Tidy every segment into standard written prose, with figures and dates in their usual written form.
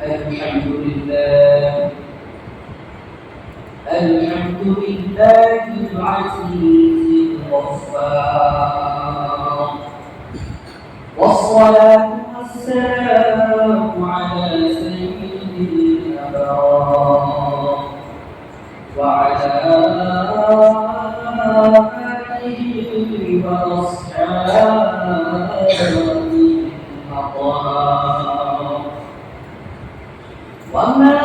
الحمد لله الحمد لله العزيز الغفار، والصلاة والسلام على سيد الأبرار وعلى آله وأصحابه الأطهار ومن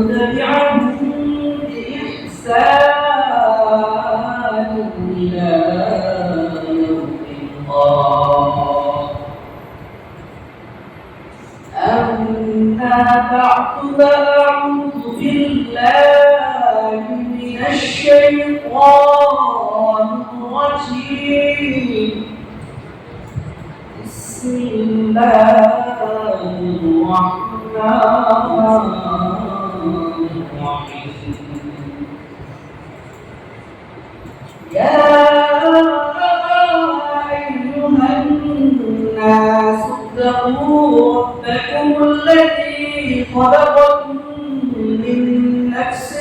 تبعهم بإحسان إلى يوم القيامة. أما بعد فأعوذ بالله من الشيطان الرجيم. بسم الله الرحمن الرحيم. يا أيها الناس اتقوا ربكم الذي خلقكم من نفس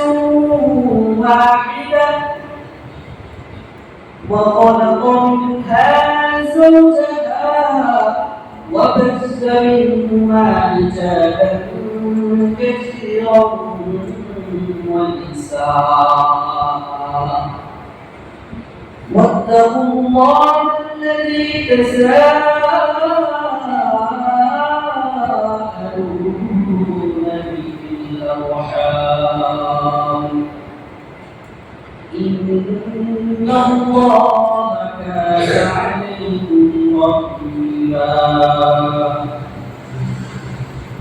واحدة وخلق منها زوجها وبث منهما رجالا كثيرا ونساء واتقوا الله الذي تساءلون به الأرحام إن الله كان عليكم رقيبا.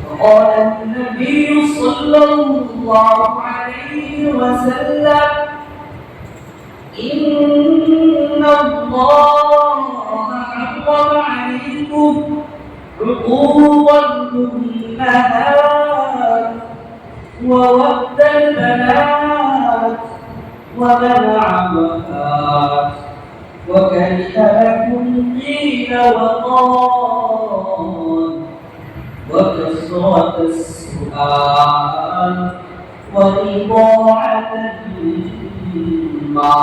وقال النبي صلى الله عليه وسلم إن الله حرم عليكم عقوق الأمهات وود البنات ومنع الوفاة وكره لكم قيل وقال وكثرة السؤال وإضاعة المال،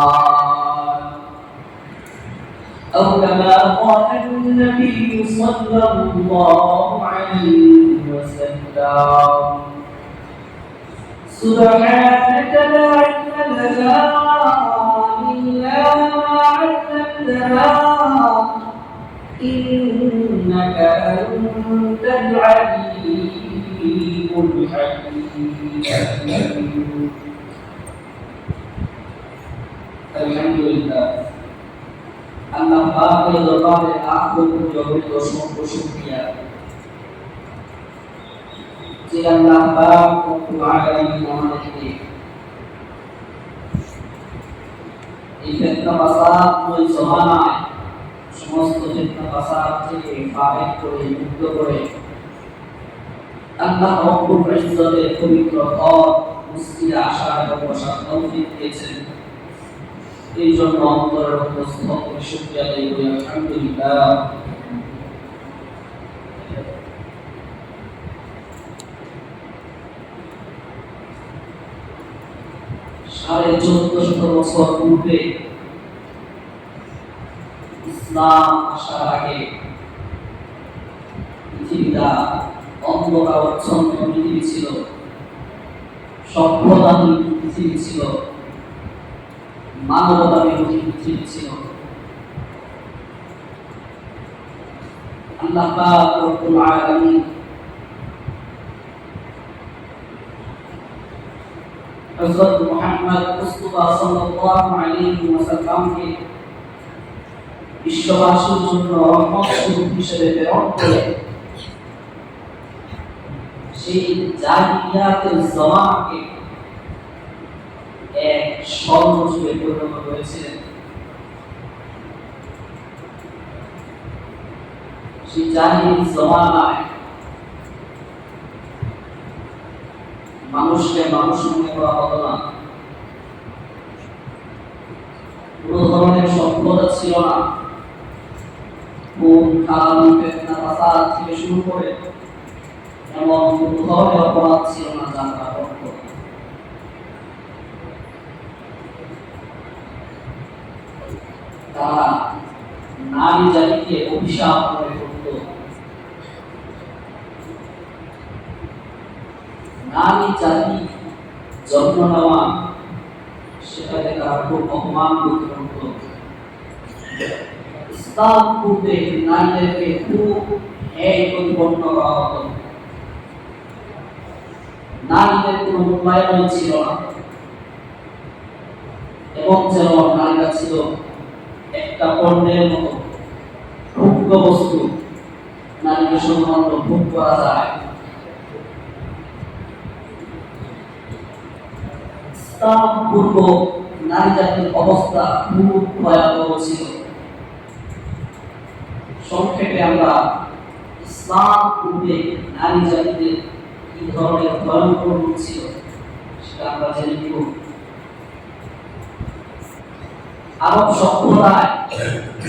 أو كما قال النبي صلى الله عليه وسلم سبحانك لا علم لنا إلا ما علمتنا إنك أنت العليم الحكيم. الحمد لله আল্লাহ পাকের দরবারে লাখ কোটি অসংখ্য শুকরিয়া যে আল্লাহ পাক রব্বুল আলামিন আমাদেরকে এই ফিতনা ফাসাদ ওই জমানায় সমস্ত ফিতনা ফাসাদ থেকে পাক করে মুক্ত করে আল্লাহ রব্বুল ইজ্জতের পবিত্র পথ মুসলিমে আসার এবং বসার তৌফিক দিয়েছেন। এই জন্য অন্তরের অন্তঃস্থল থেকে শুকরিয়া আদায় করি আলহামদুলিল্লাহ। সাড়ে 1400 বছর পূর্বে ইসলাম আসার আগে পৃথিবীটা অন্ধকারাচ্ছন্ন পৃথিবী ছিল, সভ্যতাহীন পৃথিবী ছিল, মানবতা বিরোধী পৃথিবী ছিল। আল্লাহ পাক রব্বুল আলামিন হযরত মুহাম্মদ মুস্তাফা সাল্লাল্লাহু আলাইহি ওয়াসাল্লামকে বিশ্ববাসীর জন্য রহমত স্বরূপ হিসেবে প্রেরণ করে সেই জাহিলিয়াতের জমানাকে এক স্বর্ণযুগে পরিণত করেছিলেন। সেই জাহিলি জমানায় মানুষকে মানুষ মনে করা হতো না, কোনো ধরনের সভ্যতা ছিল না। খুন খারাপ ফিতনা ফাসাদ থেকে শুরু করে এমন কোনো ধরনের অপরাধ ছিল না যা তারা করত। তারা নারী জাতিকে অভিশাপ করে করত। নারী জাতি জন্ম নেওয়া সেটাকে তারা খুব অপমান বোধ করত। ইসলাম পূর্বে নারীদেরকে খুব প্রতিপন্ন করা হতো। নারীদের কোনো মূল্যায়ন ছিল না, এবং যেন নারীরা ছিল একটা পণ্যের মতো, ভোগ্য বস্তু, নারীকে শুধুমাত্র ভোগ করা যায়। ইসলাম পূর্ব নারী জাতির অবস্থা খুব ভয়াবহ ছিল। সংক্ষেপে আমরা ইসলাম পূর্বে নারী জাতিদের কি ধরনের ভয়ঙ্কর রূপ ছিল সেটা আমরা জেনে নিব। আরব সভ্যতায়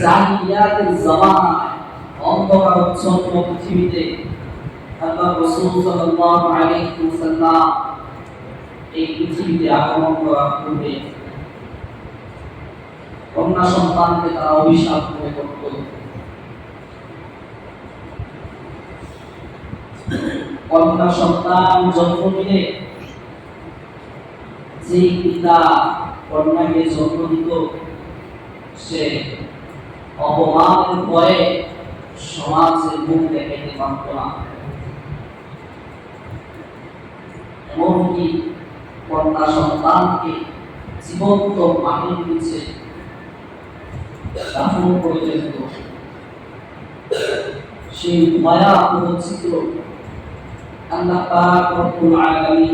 জাহিলিয়াতের জামানায় অন্ধকারাচ্ছন্ন পৃথিবীতে আল্লাহ রাসূল সাল্লাল্লাহু আলাইহি ওয়াসাল্লাম এই পৃথিবীতে আগমন করার পূর্বে কন্যা সন্তানকে তারা অভিশাপ করে করত। কন্যা সন্তান জন্ম নিলে যে পিতা কন্যাকে জন্ম দিত সে অপমানের ভয়ে সমাজের মুখ দেখাইতে পারত না। এমনকি কন্যা সন্তানকে জীবন্ত মাটির নিচে দাফন করে দিত। সেই ভয়াবহ চিত্র আল্লাহ পাক রব্বুল আলামিন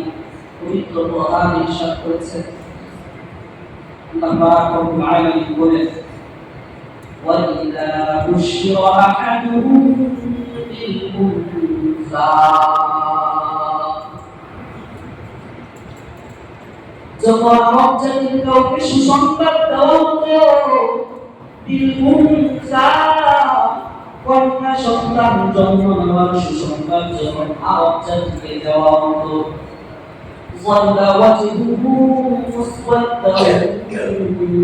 পবিত্র কোরআনে ইরশাদ করেছেন। আল্লাহ পাক রব্বুল আলামিন বলেন, وَإِذَا بُشِّرَ أَحَدُهُم بِالْأُنثَىٰ, যখন রবজাতির কাউকে সুসংবাদ দেওয়া হতো, বিল-উনসা, কন্যা সন্তান জন্ম নেওয়ার সুসংবাদ যখন আরব জাতিকে দেওয়া হতো, ظَلَّ وَجْهُهُ مُسْوَدًّا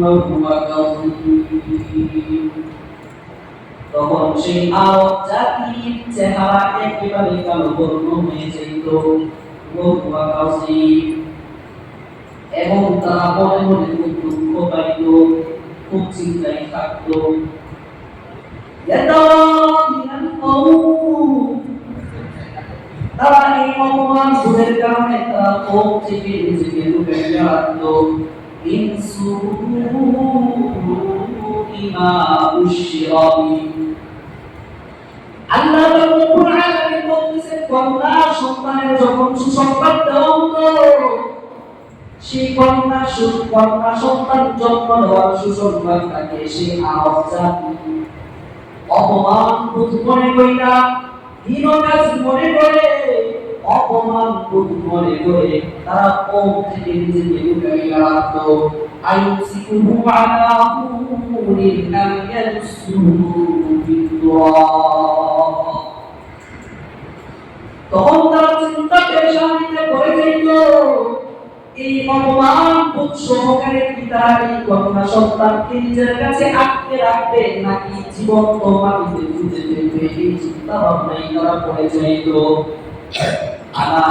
وَهُوَ كَظِيمٌ, তখন সেই আরব জাতির চেহারা একেবারে কালো বর্ণ হয়ে যেত। وَهُوَ كَظِيمٌ, এবং তারা মনে মনে খুব দুঃখ পাইত, খুব চিন্তায় থাকত। তারা এই অপমান ভুলের কারণে তারা কোপ থেকে নিজেকে লুকিয়ে রাখত। আল্লাহ রাব্বুল আলামিন বলতেছেন, কন্যা সন্তানের যখন সুসংবাদ দেওয়া হতো, সেই কন্যা সন্তান জন্ম দেওয়ার সুসংবাদটাকে সেই আরব জাতি অপমান বোধ মনে করিনা, হীন কাজ মনে করে, অপমান বোধ মনে করে তারা কোপ থেকে নিজেকে লুকিয়ে রাখত। আইয়ুসিকুহু আলা হুরিন আম ইয়াদুসুহু বিদ-দুরাব, তখন তারা চিন্তা পেরেশানিতে পড়ে যেত। এই অপমান বোধ সহকারে পিতা এই কন্যা সন্তানকে নিজের কাছে আটকে রাখবে নাকি জীবন্ত মাটিতে পুঁতে ফেলবে, এই চিন্তা ভাবনাই তারা পড়ে যাইত। আলা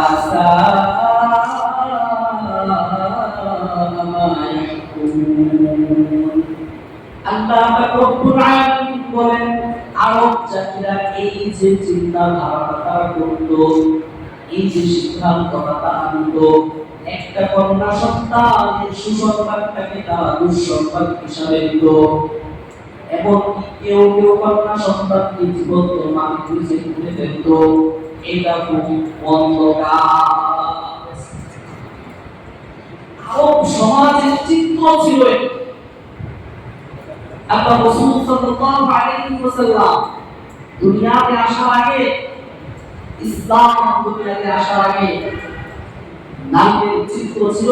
আল্লাহ রব্বুল আলামিন বলেন, আরব জাতিরা এই যে চিন্তা ধারণা তারা করত, এই যে সিদ্ধান্তটা তারা নিত, একটা কন্যা সন্তানের সুসংবাদটাকে তারা দুঃসংবাদ হিসাবে নিত। এবং কেউ কেউ কন্যা সন্তানকে জীবন্ত মাটির নিচে পুঁতে ফেলত। এটা খুব মন্দ কাজ। আরব সমাজের চিত্র ছিল। আল্লাহ রাসূল সাল্লাল্লাহু আলাইহি ওয়াসাল্লাম দুনিয়াতে আসার আগে, ইসলাম দুনিয়াতে আসার আগে নারীদের চিত্র ছিল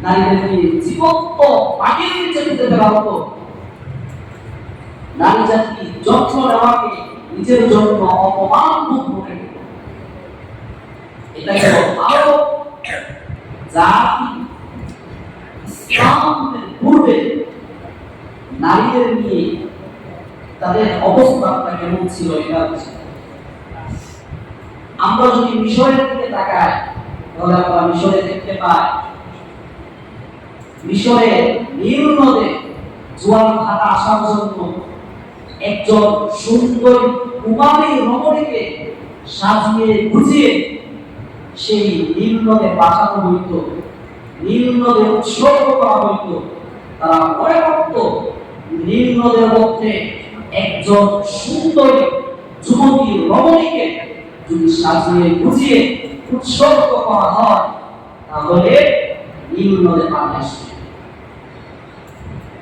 নারীদেরকে জীবন্ত মাটির নিচে পুঁতে ফেলা হতো। নারী জাতি যত্ন নেওয়াকে নিজের জন্য অপমান বোধ মনে করত। এটা গেল আরব জাতি। ইসলামের পূর্বে নারীদের নিয়ে তাদের অবস্থাটা কেমন ছিল এটা হচ্ছে। আমরা যদি মিশরের দিকে তাকাই তাহলে আমরা মিশরে দেখতে পাই মিশরের নীল নদে জোয়ার ভাটা আসার জন্য একজন সুন্দর কুমারী রমণীকে সাজিয়ে গুছিয়ে সেই নীল নদে পাঠানো হইত, নীল নদে উৎসর্গ করা হইত। তারা মনে করত নীল নদের মধ্যে একজন সুন্দর যুবতী রমণীকে যদি সাজিয়ে গুছিয়ে উৎসর্গ করা হয় তাহলে নীল নদে পানি আসবে।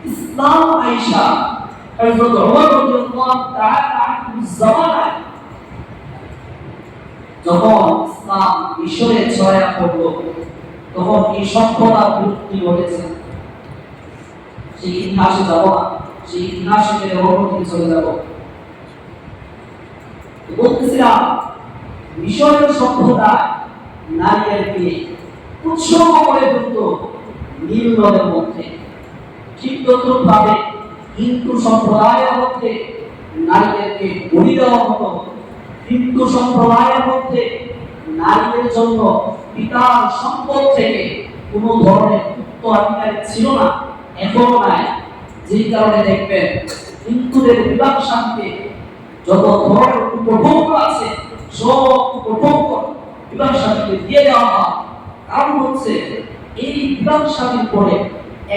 ইসলাম আয়েশা হযরত ওমর রাদিয়াল্লাহু তাআলা আনহুর জামানায় যখন ইসলাম মিশরে ছড়িয়ে পড়ল তখন এই সভ্যতার বিলুপ্তি ঘটেছে। সেই ইতিহাসে যাব না, সেই ইতিহাসে অন্যদিকে চলে যাব। বলতেছিলাম মিশরের সভ্যতায় নারীদেরকে উৎসর্গ করে ফেলত নীল নদের মধ্যে। ঠিক তদ্রুপভাবে হিন্দু সম্প্রদায়ের মধ্যে নারীদেরকে বলি দেওয়া হতো। হিন্দু সম্প্রদায়ের মধ্যে নারীদের জন্য পিতার সম্পদ থেকে কোনো ধরনের উত্তরাধিকারী ছিল না, এখনো নাই। যে কারণে দেখবেন হিন্দুদের বিবাহ শান্তিতে যত ধরনের উপভোগ আছে সব উপভোগ বিবাহ শান্তিতে দিয়ে দেওয়া হয়। কারণ হচ্ছে এই বিবাহ শান্তির পরে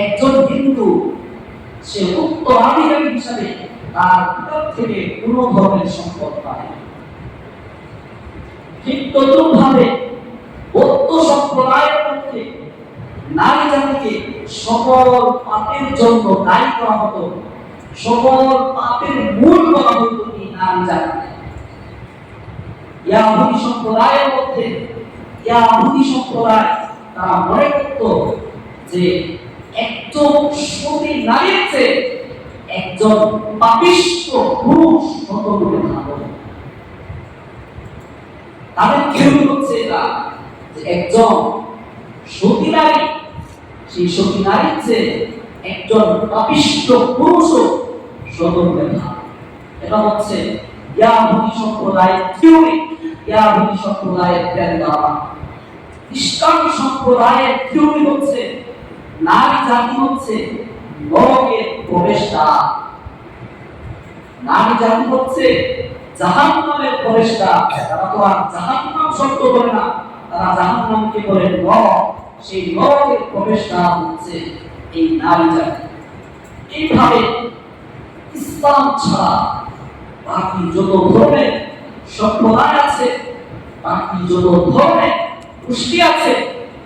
একজন হিন্দু সে উত্তরাধিকারী হিসাবে তার পিতার থেকে কোনো ধরনের সম্পদ পায়। ঠিক তদ্রুপভাবে বৌদ্ধ সম্প্রদায়ের মধ্যে নারী জাতিকে সকল পাপের জন্য দায়ী করা হতো, সকল পাপের মূল বলা হতো এই নারী জাতিকে। ইয়াহুদি সম্প্রদায়ের মধ্যে ইয়াহুদি সম্প্রদায় তারা মনে করত যে একজন সতী নারীর চেয়ে একজন পাপিষ্ঠ পুরুষ কত গুণে ভালো। তাদের থিওরি হচ্ছে এটা যে একজন সতী নারী সেই সতী নারীর চেয়ে একজন পাপিষ্ঠ পুরুষও কত গুণে ভালো। এটা হচ্ছে ইয়াহুদি সম্প্রদায়ের থিওরি, ইয়াহুদি সম্প্রদায়ের ধ্যান। খ্রিস্টান সম্প্রদায়ের থিওরি হচ্ছে নারী জাতি হচ্ছে নরকের প্রবেশদ্বার, নারী জাতি হচ্ছে জাহান্নামের প্রবেশদ্বার। তারা তো আর জাহান্নাম শব্দ বলে না, তারা জাহান্নামকে বলে নরক। সেই নরকের প্রবেশদ্বার হচ্ছে এই নারী জাতি। এইভাবে ইসলাম ছাড়া বাকি যত ধরনের সম্প্রদায় আছে, বাকি যত ধরনের গোষ্ঠী আছে,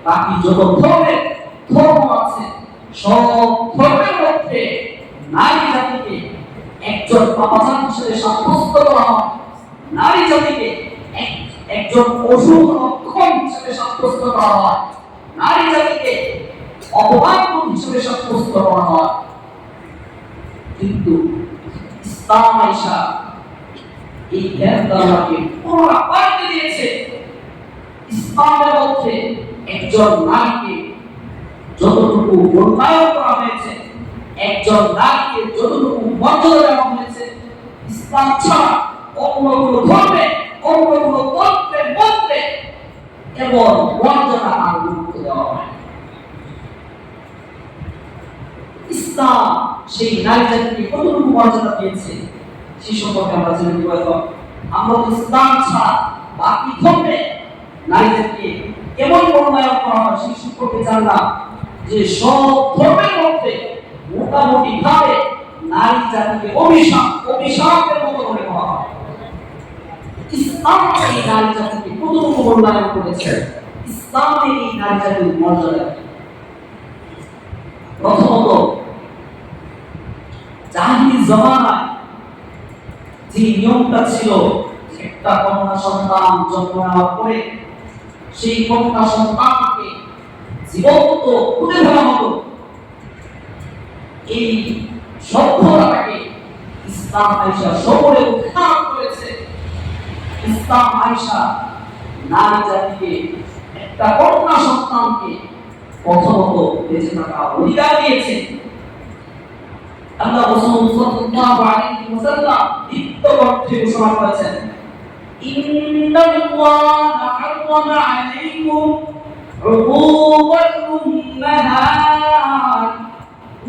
বাকি যত ধরনের ধর্ম আছে, সব ধর্মের মধ্যে নারী জাতিকে একজন পাপাচার হিসেবে সাব্যস্ত করা হয়, নারী জাতিকে একজন অশুভ লক্ষণ হিসেবে সাব্যস্ত করা হয়, নারী জাতিকে অপমান হিসেবে সাব্যস্ত করা হয়। কিন্তু ইসলাম আয়েশা এই জ্ঞান ধারণাকে পুরোটা পাল্টে দিয়েছে। ইসলামের মধ্যে একজন নারীকে যতটুকু মূল্যায়ন করা হয়েছে, একজন নারীকে যতটুকু মর্যাদা দেওয়া হয়েছে, ইসলাম ছাড়া অন্য কোনো ধর্মে, অন্য কোনো তত্ত্বের মধ্যে এবং মর্যাদা আর গুরুত্ব দেওয়া হয়। ইসলাম সেই নারী জাতিকে কতটুকু মর্যাদা দিয়েছে সে সম্পর্কে আমরা জেনে নিব। আমরা ইসলাম ছাড়া বাকি ধর্মে নারীদেরকে কেমন মূল্যায়ন করা হয় সেই সম্পর্কে জানলাম। যে সব ধর্মের মধ্যে মোটামুটি ভাবে নারী জাতিকে অভিশাপের মতো মনে করা হয়। ইসলাম এই নারী জাতিকে কতটুকু মূল্যায়ন করেছে, ইসলাম এই নারী জাতির মর্যাদা। প্রথমত জাহিলি জমানায় যে নিয়মটা ছিল, একটা কন্যা সন্তান জন্ম নেওয়ার পরে সেই কন্যা সন্তানকে জীবন্ত খুঁজে ফেলা হতো। এই সভ্যতাকে ইসলাম আয়েশা সকলে উত্থান করেছে। ইসলাম আয়েশা নারী জাতিকে একটা কন্যা সন্তানকে প্রথমত বেঁচে থাকা অধিকার দিয়েছেন। আল্লাহ রাসূল সাল্লাল্লাহু আলাইহি ওয়াসাল্লাম দীপ্ত কণ্ঠে ঘোষণা করেছেন, ইন্নাল্লাহা হারামা আলাইকুম উকুবাল উম্মাহাত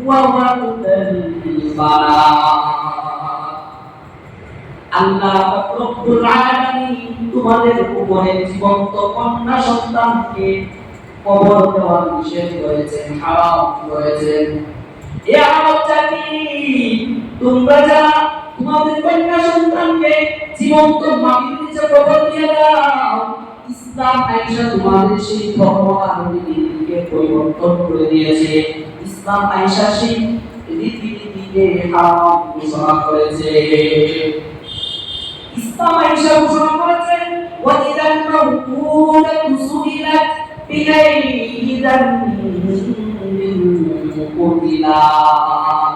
ওয়া ওয়ালাদাল বানাত। আল্লাহ রব্বুল আলামিন তোমাদের উপরে জীবন্ত কন্যা সন্তানকে কবর দেওয়া নিষেধ করেছেন, হারাম করেছেন। এ আমার জাতি, তোমরা যারা তোমাদের কন্যা সন্তানকে জীবন্ত মাটির নিচে কবর দিয়ে দাও, ইসলাম আয়েশা তোমাদের সেই ধর্ম আর রীতিনীতিকে পরিবর্তন করে দিয়েছে। ইসলাম আয়েশা সেই রীতিনীতিকে হারাম ঘোষণা করেছে। ইসলাম আয়েশা ঘোষণা করেছেন, ওয়া ইদাল মাউউদাতু সুইলাত বিগাইরি যামবিন কুতিলাত।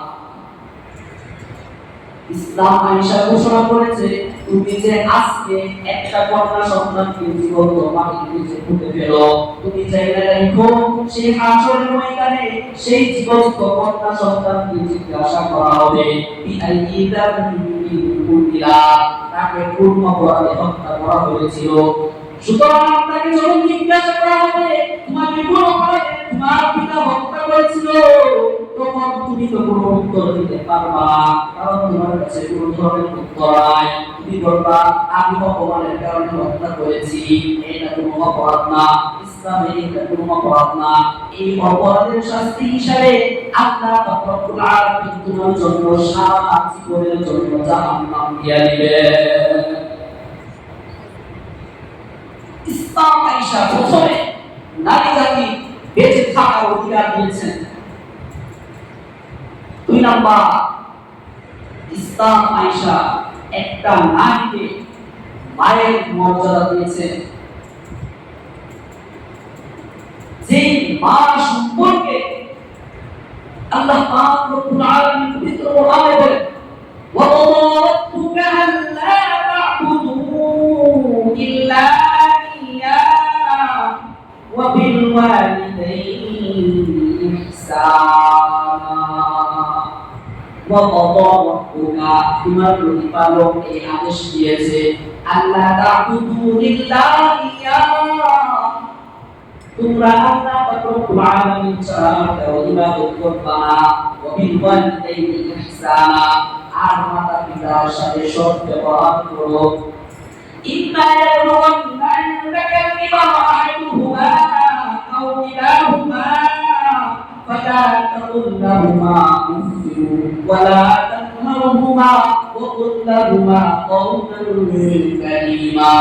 ইসলাম আয়েশা ঘোষণা করেছে, তুমি যে আজকে একটা কন্যা সন্তানকে জীবন্ত মাটির নিচে পুঁতে ফেলো, তুমি চাইলে দেখো সেই হাসরের ময়দানে সেই জীবন্ত কন্যা সন্তানকে জিজ্ঞাসা করা হবে, বিআইয়ি যামবিন কুতিলাত, তাকে কোন অপরাধে হত্যা করা হয়েছিল। সুতরাং আপনাকে যখন জিজ্ঞাসা করা হবে তোমাকে কোন অপরাধে তোমার পিতা হত্যা করেছিল, তখন তুমি তো কোনো উত্তর দিতে পারবা না, কারণ তোমার কাছে কোনো ধরনের উত্তর নাই। তুমি বলবা আমি অপমানের কারণে হত্যা করেছি, এটা কোনো অপরাধ না, ইসলামে এটা কোনো অপরাধ না। এই অপরাধের শাস্তি হিসাবে আল্লাহ রব্বুল আলামিন তোমার জন্য সারা জীবনের জন্য জাহান্নাম দিয়ে দিবেন। ইসলাম আয়েশা প্রথমে নারী জাতি বেঁচে থাকার অধিকার দিয়েছেন। 2 নাম্বার, ইসলাম আয়েশা একটা নারীকে মায়ের মর্যাদা দিয়েছেন। যে মা সম্পর্কে আল্লাহ পাক রব্বুল আলামিন পবিত্র কোরআনে বলেন, ওয়া রাব্বুকা আল্লা তা'বুদু ইল্লা وبالوالدين إحسانا وقضى ربك তোমার প্রতিপালক এই আদেশ দিয়েছে, আল্লাহ তা'বুদু ইল্লা ইয়্যাহু, তোমরা আল্লাহ রব্বুল আলামিন ছাড়া কারো ইবাদত করবে না। ওয়াবিলওয়ালিদাইনি ইহসানা, আর মাতা পিতার সাথে সৎ ব্যবহার করো। إما يبلغن عندك الكبر أحدهما أو كلاهما فلا تقل لهما أف ولا تنهرهما وقل لهما قولا كريما।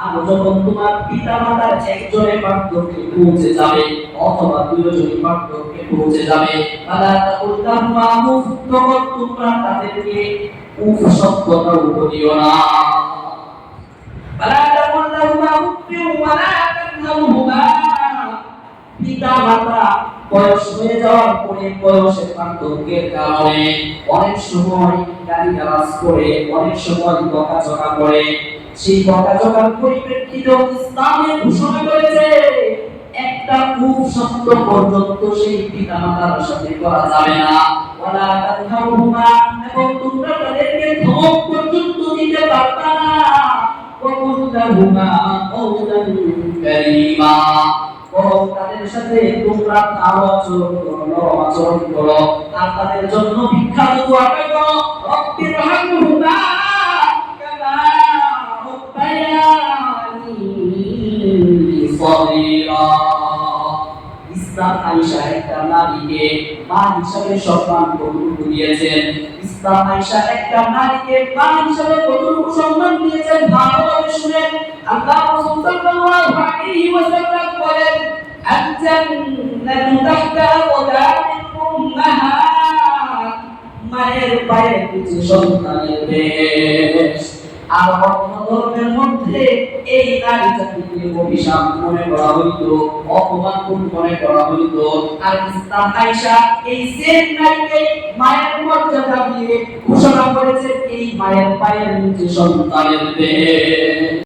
আর যখন তোমার পিতা মাতার একজনের বার্ধক্যে পৌঁছে যাবে অথবা দুজনের বার্ধক্যে পৌঁছে যাবে, ফালা তাকুল লাহুমা উফ, তখন তোমরা তাদেরকে উফ শব্দটা বলিও না। পিতা মাতা বয়স হয়ে যাওয়ার পরে বয়সের পার্থক্যের কারণে অনেক সময় গালিগালাজ করে, অনেক সময় বকাঝকা করে, সেই বকাঝকার পরিপ্রেক্ষিতে ইসলামে ঘোষণা করেছে একটা উফ শব্দ পর্যন্ত সেই পিতা মাতার সাথে করা যাবে না। ওয়ালা তানহারহুমা, এবং তোমরা তাদেরকে ধমক পর্যন্ত দিতে পারবে না। وقل لهما قولا كريما, তাদের সাথে তোমরা ভালো আচরণ করো, নরম আচরণ করো, আর তাদের জন্য বিখ্যাত দোয়াটা করো, রব্বিরহামহুমা কামা রাব্বায়ানি সগীরা। ইসলাম আয়েশা একটা নারীকে মা হিসাবে সম্মান কতটুকু দিয়েছেন, ইসলাম আয়েশা একটা নারীকে মা হিসাবে কতটুকু সম্মান দিয়েছেন ভালোভাবে শুনেন। আল্লাহ রাসূল সাল্লাল্লাহু আলাইহি ওয়াসাল্লাম বলেন, আল-জান্নাতু তাহতা আকদামিল উম্মাহাত, মায়ের পায়ের নিচে সন্তানের বেশ। আর অন্য ধর্মের মধ্যে এই নারী জাতিকে অভিশাপ মনে করা হইতো, অপমান মনে করা হইতো। আর ইসলাম আয়েশা এই সেম নারীকে মায়ের মর্যাদা দিয়ে ঘোষণা করেছে এই মায়ের পায়ের নিচে সন্তানের দেহে